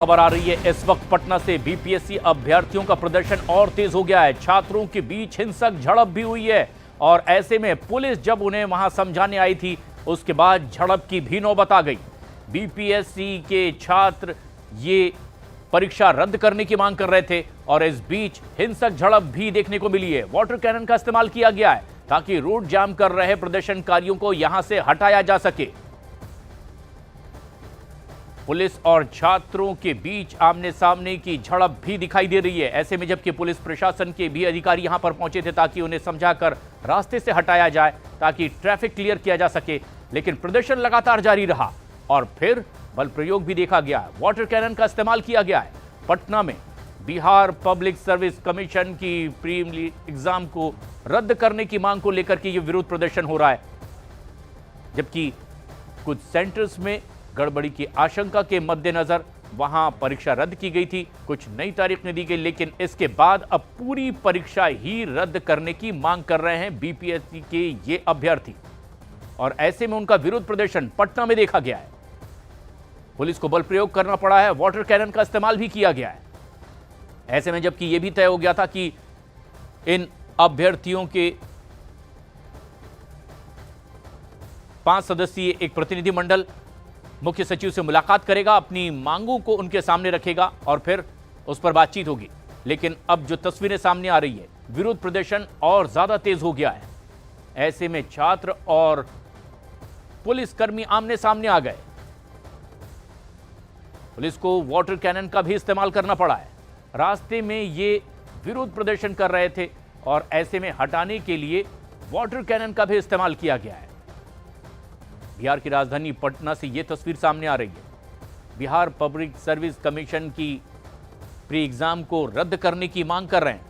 खबर आ रही है इस वक्त पटना से। बीपीएससी अभ्यर्थियों का प्रदर्शन और तेज हो गया है। छात्रों के बीच हिंसक झड़प भी हुई है और ऐसे में पुलिस जब उन्हें वहां समझाने आई थी उसके बाद झड़प की भी नौबत आ गई। बीपीएससी के छात्र ये परीक्षा रद्द करने की मांग कर रहे थे और इस बीच हिंसक झड़प भी देखने को मिली है। वाटर कैनन का इस्तेमाल किया गया है ताकि रोड जाम कर रहे प्रदर्शनकारियों को यहां से हटाया जा सके। पुलिस और छात्रों के बीच आमने सामने की झड़प भी दिखाई दे रही है। ऐसे में जबकि पुलिस प्रशासन के भी अधिकारी यहां पर पहुंचे थे ताकि उन्हें समझाकर रास्ते से हटाया जाए ताकि ट्रैफिक क्लियर किया जा सके, लेकिन प्रदर्शन लगातार जारी रहा और फिर बल प्रयोग भी देखा गया। वाटर कैनन का इस्तेमाल किया गया है। पटना में बिहार पब्लिक सर्विस कमीशन की प्रीलिमिनरी एग्जाम को रद्द करने की मांग को लेकर के यह विरोध प्रदर्शन हो रहा है, जबकि कुछ सेंटर्स में गड़बड़ी की आशंका के मद्देनजर वहां परीक्षा रद्द की गई थी, कुछ नई तारीख नहीं दी गई, लेकिन इसके बाद अब पूरी परीक्षा ही रद्द करने की मांग कर रहे हैं बीपीएससी के ये अभ्यर्थी और ऐसे में उनका विरोध प्रदर्शन पटना में देखा गया है। पुलिस को बल प्रयोग करना पड़ा है, वाटर कैनन का इस्तेमाल भी किया गया है। ऐसे में जबकि यह भी तय हो गया था कि इन अभ्यर्थियों के 5 सदस्यीय एक प्रतिनिधिमंडल मुख्य सचिव से मुलाकात करेगा, अपनी मांगों को उनके सामने रखेगा और फिर उस पर बातचीत होगी। लेकिन अब जो तस्वीरें सामने आ रही है, विरोध प्रदर्शन और ज्यादा तेज हो गया है। ऐसे में छात्र और पुलिसकर्मी आमने सामने आ गए। पुलिस को वाटर कैनन का भी इस्तेमाल करना पड़ा है। रास्ते में ये विरोध प्रदर्शन कर रहे थे और ऐसे में हटाने के लिए वाटर कैनन का भी इस्तेमाल किया गया है। बिहार की राजधानी पटना से यह तस्वीर सामने आ रही है। बिहार पब्लिक सर्विस कमीशन की प्री एग्जाम को रद्द करने की मांग कर रहे हैं।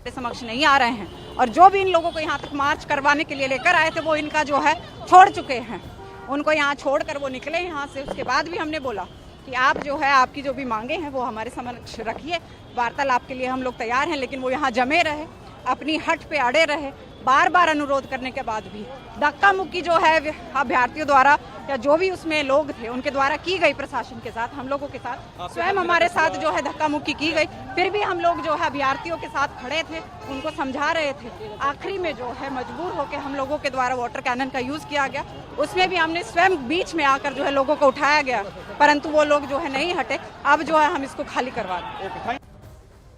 समक्ष नहीं आ रहे हैं और जो भी इन लोगों को यहाँ तक मार्च करवाने के लिए लेकर आए थे वो इनका जो है छोड़ चुके हैं। उनको यहाँ छोड़कर वो निकले यहाँ से। उसके बाद भी हमने बोला कि आप जो है आपकी जो भी मांगे हैं वो हमारे समक्ष रखिए, वार्तालाप के लिए हम लोग तैयार हैं, लेकिन वो यहाँ जमे रहे, अपनी हट पे अड़े रहे। बार बार अनुरोध करने के बाद भी धक्का मुक्की जो है अभ्यर्थियों द्वारा या जो भी उसमें लोग थे उनके द्वारा की गई, प्रशासन के साथ, हम लोगों के साथ, स्वयं हमारे साथ जो है धक्का मुक्की की गई। फिर भी हम लोग जो है अभ्यर्थियों के साथ खड़े थे, उनको समझा रहे थे। आखिरी में जो है मजबूर होकर हम लोगों के द्वारा वाटर कैनन का यूज किया गया। उसमें भी हमने स्वयं बीच में आकर जो है लोगों को उठाया गया, परंतु वो लोग जो है नहीं हटे। अब जो है हम इसको खाली करवा दें।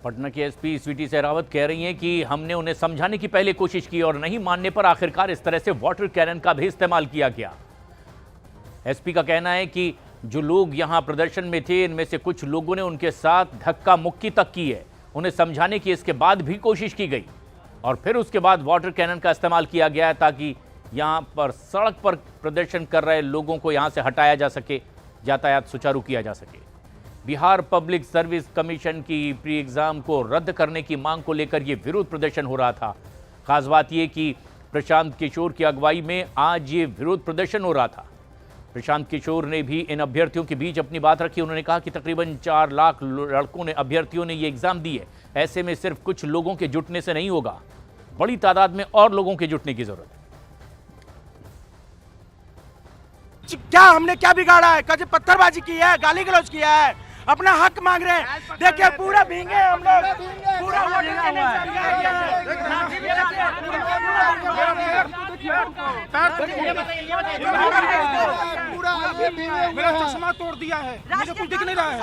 पटना की एसपी स्वीटी सहरावत कह रही हैं कि हमने उन्हें समझाने की पहले कोशिश की और नहीं मानने पर आखिरकार इस तरह से वाटर कैनन का भी इस्तेमाल किया गया। एसपी का कहना है कि जो लोग यहां प्रदर्शन में थे इनमें से कुछ लोगों ने उनके साथ धक्का मुक्की तक की है। उन्हें समझाने की इसके बाद भी कोशिश की गई और फिर उसके बाद वाटर कैनन का इस्तेमाल किया गया है ताकि यहां पर सड़क पर प्रदर्शन कर रहे लोगों को यहां से हटाया जा सके, यातायात सुचारू किया जा सके। बिहार पब्लिक सर्विस कमीशन की प्री एग्जाम को रद्द करने की मांग को लेकर यह विरोध प्रदर्शन हो रहा था। खास बात यह कि प्रशांत किशोर की अगुवाई में आज ये विरोध प्रदर्शन हो रहा था। प्रशांत किशोर ने भी इन अभ्यर्थियों के बीच अपनी बात रखी। उन्होंने कहा कि तकरीबन 4 लाख लड़कों ने, अभ्यर्थियों ने ये एग्जाम दी है। ऐसे में सिर्फ कुछ लोगों के जुटने से नहीं होगा, बड़ी तादाद में और लोगों के जुटने की जरूरत है। क्या हमने क्या बिगाड़ा है? कभी पत्थरबाजी की है, गाली गलौज किया है, अपना हक मांग रहे हैं। देखिए पूरा भींगे हम लोग, पूरा मेरा चश्मा तोड़ दिया है, मुझे कुछ दिख नहीं रहा है।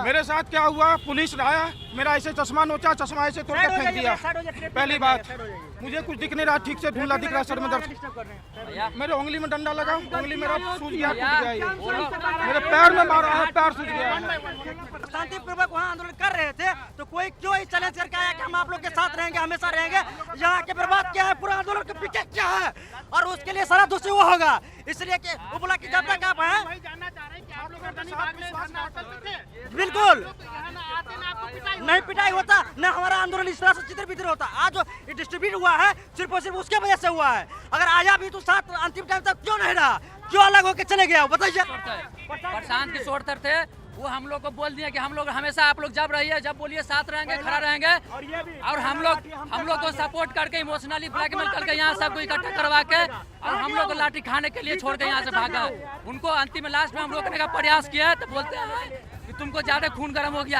मेरे साथ क्या हुआ, पुलिस आया, मेरा ऐसे चश्मा नोचा, चश्मा ऐसे तोड़ के फेंक दिया। पहली बात, मुझे कुछ दिख नहीं रहा, ठीक से धुंधला दिख रहा, सर में दर्द, मेरे उंगली में डंडा लगा, उंगली मेरा सूज गया, टूट गया। मेरे पैर में मारा है, पैर सूज गया। शांतिपूर्वक वहाँ आंदोलन कर रहे थे तो कोई क्यों ही चैलेंज करके आया कि हम आप लोग के साथ रहेंगे, हमेशा रहेंगे। यहाँ के बर्बाद क्या है, पूरा आंदोलन के पीछे क्या है और उसके लिए सारा दोषी वो होगा। इसलिए कि वो बोला कि जब तक आप हैं, बिल्कुल नहीं पिटाई होता, न हमारा आंदोलन इस तरह से चित्र बितर होता। आज जो डिस्ट्रीब्यूट हुआ है सिर्फ और सिर्फ उसके वजह से हुआ है। अगर आया भी तो साथ अंतिम टाइम तक क्यों नहीं रहा, क्यों अलग होकर चले गया बताइए। प्रशांत किशोर सर थे, वो हम लोग को बोल दिए कि हम लोग हमेशा आप लोग जब रहिए जब बोलिए साथ रहेंगे खड़ा रहेंगे और हम लोग को सपोर्ट करके इमोशनली ब्लैकमेल करके यहाँ सबको इकट्ठा करवा के और हम लोग को लाठी खाने के लिए छोड़ के यहाँ से भागा। उनको अंतिम लास्ट में हम रोकने का प्रयास किया तो बोलते हैं कि तुमको ज्यादा खून गर्म हो गया है।